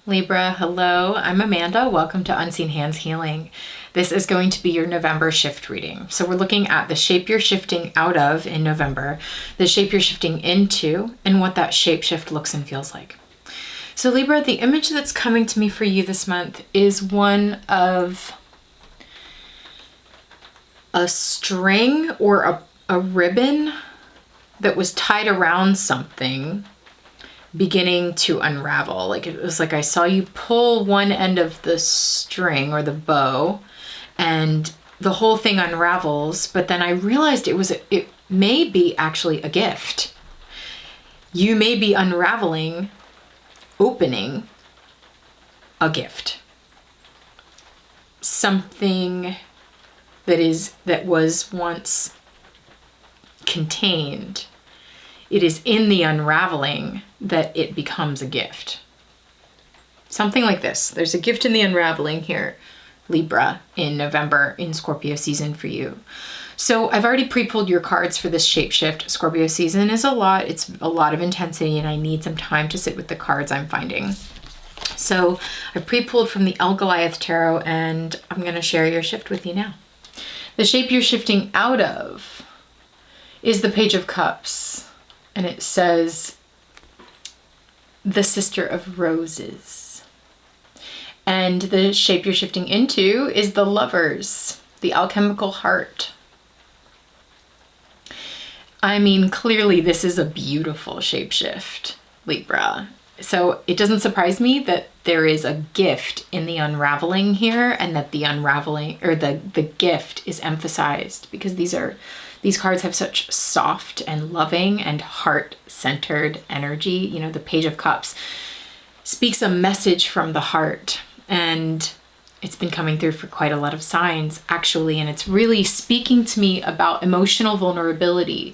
Libra, hello, I'm Amanda. Welcome to Unseen Hands Healing. This is going to be your November shift reading. So we're looking at the shape you're shifting out of in November, the shape you're shifting into, and what that shape shift looks and feels like. So Libra, the image that's coming to me for you this month is one of a string or a ribbon that was tied around something beginning to unravel. Like it was like I saw you pull one end of the string or the bow and the whole thing unravels, but then I realized it may be actually a gift. You may be unraveling, opening a gift. Something that was once contained. It is in the unraveling that it becomes a gift. Something like this. There's a gift in the unraveling here, Libra, in November in Scorpio season for you. So I've already pre-pulled your cards for this shapeshift. Scorpio season is a lot. It's a lot of intensity and I need some time to sit with the cards I'm finding. So I've pre-pulled from the El Goliath Tarot and I'm going to share your shift with you now. The shape you're shifting out of is the Page of Cups. And it says, the Sister of Roses. And the shape you're shifting into is the Lovers, the Alchemical Heart. I mean, clearly this is a beautiful shapeshift, Libra. So it doesn't surprise me that there is a gift in the unraveling here and that the unraveling or the gift is emphasized because these cards have such soft and loving and heart-centered energy. You know, the Page of Cups speaks a message from the heart and it's been coming through for quite a lot of signs actually. And it's really speaking to me about emotional vulnerability,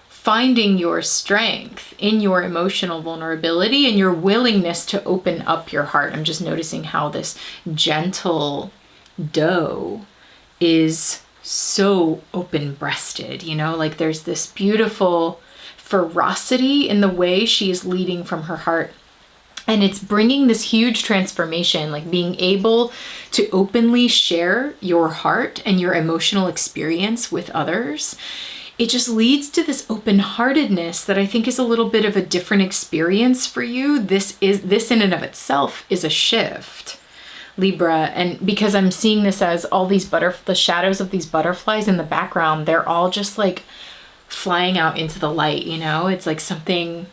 finding your strength in your emotional vulnerability and your willingness to open up your heart. I'm just noticing how this gentle doe is so open-breasted, you know, like there's this beautiful ferocity in the way she is leading from her heart. And it's bringing this huge transformation, like being able to openly share your heart and your emotional experience with others. It just leads to this open-heartedness that I think is a little bit of a different experience for you. This in and of itself is a shift, Libra. And because I'm seeing this as all these the shadows of these butterflies in the background, they're all just like flying out into the light, you know? It's like something,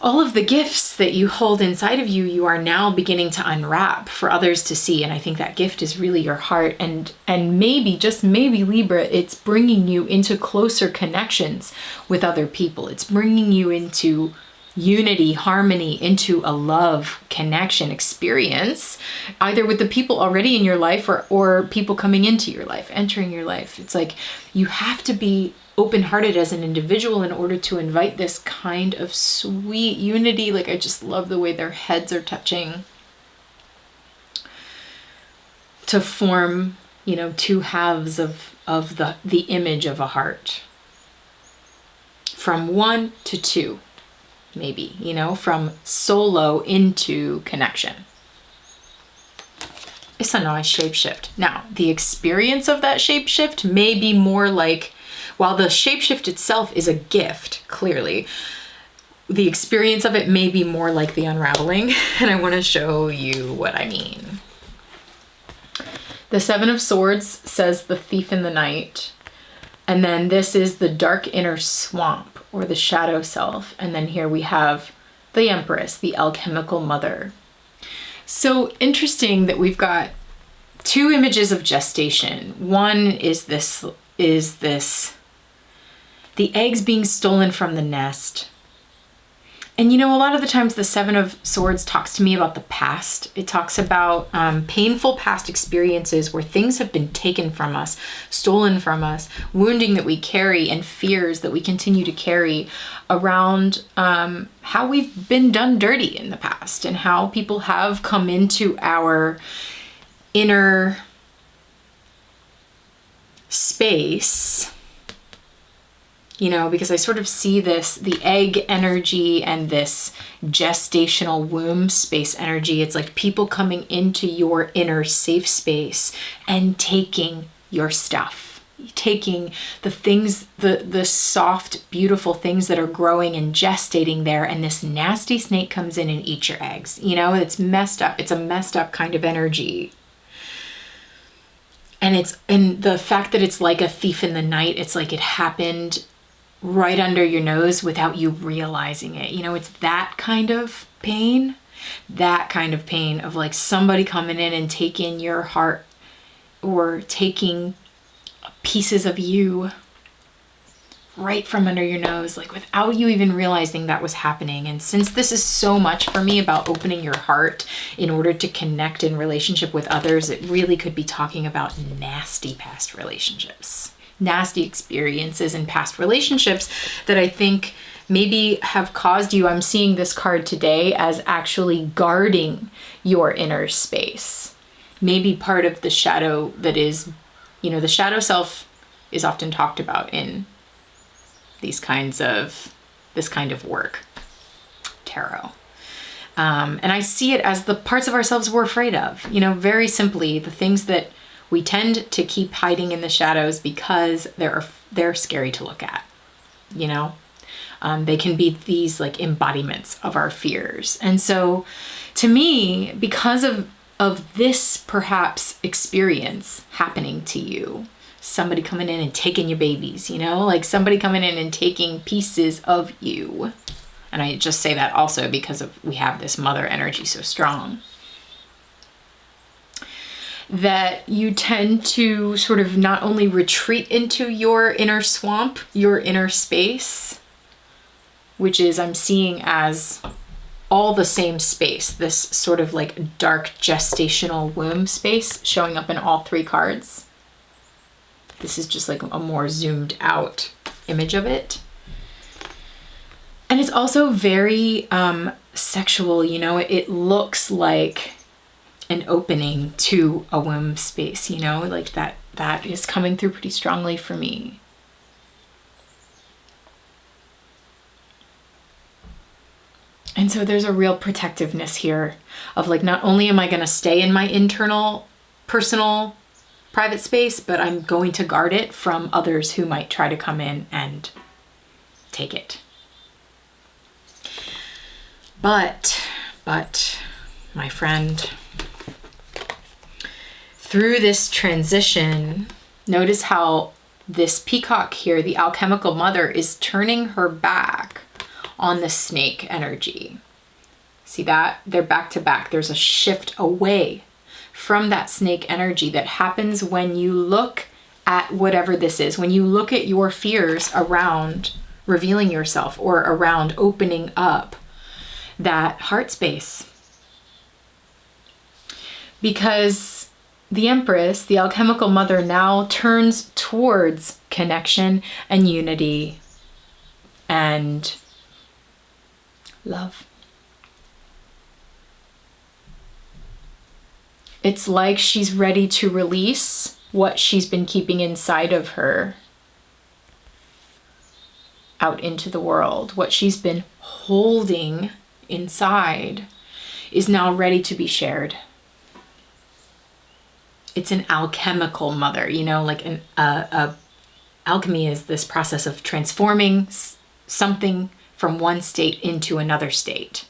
all of the gifts that you hold inside of you, you are now beginning to unwrap for others to see. And I think that gift is really your heart. And maybe, just maybe, Libra, it's bringing you into closer connections with other people. It's bringing you into unity, harmony, into a love connection experience, either with the people already in your life or people coming into your life, entering your life. It's like you have to be open-hearted as an individual in order to invite this kind of sweet unity. Like I just love the way their heads are touching to form, you know, two halves of the image of a heart. From 1 to 2. Maybe, you know, from solo into connection. It's a nice shapeshift. Now, the experience of that shapeshift may be more like, while the shapeshift itself is a gift, clearly, the experience of it may be more like the unraveling, and I want to show you what I mean. The Seven of Swords says the thief in the night, and then this is the dark inner swamp, or the shadow self. And then here we have the Empress, the alchemical mother. So interesting that we've got two images of gestation. One is the eggs being stolen from the nest. And you know, a lot of the times the Seven of Swords talks to me about the past. It talks about painful past experiences where things have been taken from us, stolen from us, wounding that we carry and fears that we continue to carry around how we've been done dirty in the past and how people have come into our inner space you know, because I sort of see this, the egg energy and this gestational womb space energy. It's like people coming into your inner safe space and taking your stuff, taking the things, the soft, beautiful things that are growing and gestating there. And this nasty snake comes in and eats your eggs. You know, it's messed up. It's a messed up kind of energy. And the fact that it's like a thief in the night, it's like it happened right under your nose without you realizing it. You know, it's that kind of pain of like somebody coming in and taking your heart or taking pieces of you right from under your nose, like without you even realizing that was happening. And since this is so much for me about opening your heart in order to connect in relationship with others, it really could be talking about nasty past relationships, nasty experiences in past relationships that I think maybe have caused you, I'm seeing this card today as actually guarding your inner space. Maybe part of the shadow that is, you know, the shadow self is often talked about in this kind of work, tarot. And I see it as the parts of ourselves we're afraid of, you know, very simply, the things that we tend to keep hiding in the shadows because they're scary to look at, you know. They can be these like embodiments of our fears. And so to me, because of this perhaps experience happening to you, somebody coming in and taking your babies, you know, like somebody coming in and taking pieces of you. And I just say that also because we have this mother energy so strong, that you tend to sort of not only retreat into your inner swamp, your inner space, which is I'm seeing as all the same space, this sort of like dark gestational womb space showing up in all three cards. This is just like a more zoomed out image of it. And it's also very sexual, you know, it looks like an opening to a womb space, you know, like that is coming through pretty strongly for me. And so there's a real protectiveness here of like, not only am I going to stay in my internal, personal, private space, but I'm going to guard it from others who might try to come in and take it. But, my friend, through this transition, notice how this peacock here, the alchemical mother, is turning her back on the snake energy. See that? They're back to back. There's a shift away from that snake energy that happens when you look at whatever this is, when you look at your fears around revealing yourself or around opening up that heart space. Because the Empress, the alchemical mother, now turns towards connection and unity and love. It's like she's ready to release what she's been keeping inside of her out into the world. What she's been holding inside is now ready to be shared. It's an alchemical mother, you know, like alchemy is this process of transforming something from one state into another state.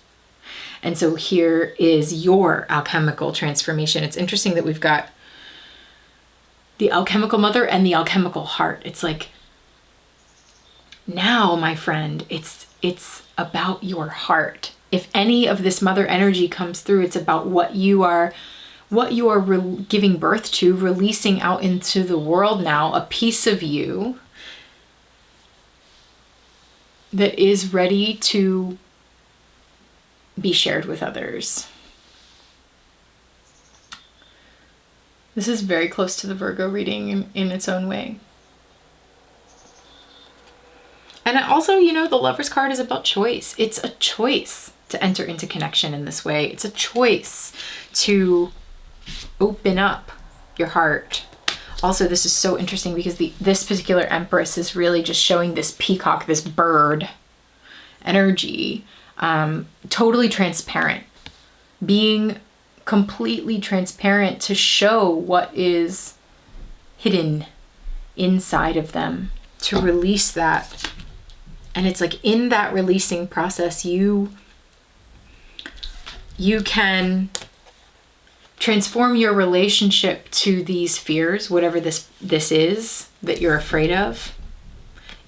And so here is your alchemical transformation. It's interesting that we've got the alchemical mother and the alchemical heart. It's like, now, my friend, it's about your heart. If any of this mother energy comes through, it's about what you are giving birth to, releasing out into the world now, a piece of you that is ready to be shared with others. This is very close to the Virgo reading in its own way. And also, you know, the Lover's card is about choice. It's a choice to enter into connection in this way. It's a choice to open up your heart, Also, this is so interesting because this particular Empress is really just showing this peacock, this bird energy, totally transparent, being completely transparent to show what is hidden inside of them, to release that. And it's like in that releasing process, you can transform your relationship to these fears, whatever this is that you're afraid of.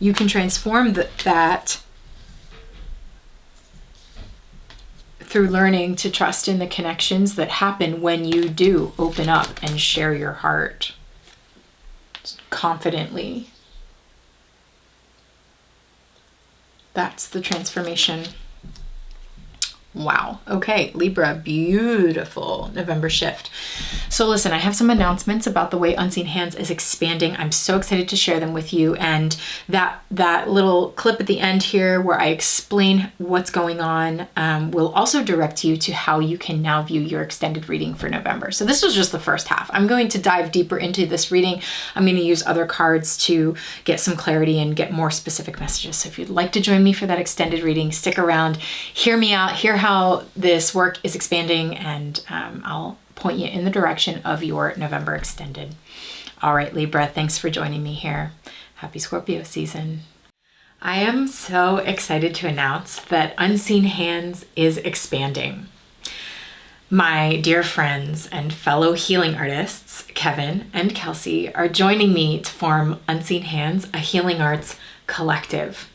You can transform that through learning to trust in the connections that happen when you do open up and share your heart confidently. That's the transformation. Wow. Okay, Libra, beautiful November shift. So listen, I have some announcements about the way Unseen Hands is expanding. I'm so excited to share them with you. And that little clip at the end here where I explain what's going on will also direct you to how you can now view your extended reading for November. So this was just the first half. I'm going to dive deeper into this reading. I'm going to use other cards to get some clarity and get more specific messages. So if you'd like to join me for that extended reading, stick around, hear me out, hear how this work is expanding, and I'll point you in the direction of your November extended. All right, Libra, thanks for joining me here. Happy Scorpio season. I am so excited to announce that Unseen Hands is expanding. My dear friends and fellow healing artists, Kevin and Kelsey, are joining me to form Unseen Hands, a healing arts collective.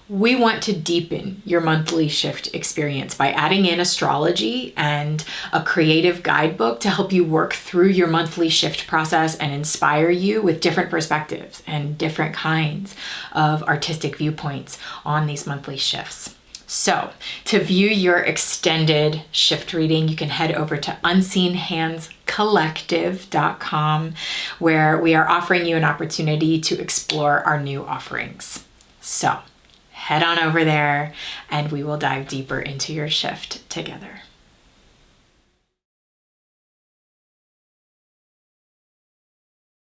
We want to deepen your monthly shift experience by adding in astrology and a creative guidebook to help you work through your monthly shift process and inspire you with different perspectives and different kinds of artistic viewpoints on these monthly shifts. So to view your extended shift reading, you can head over to unseenhandscollective.com, where we are offering you an opportunity to explore our new offerings. So head on over there and we will dive deeper into your shift together.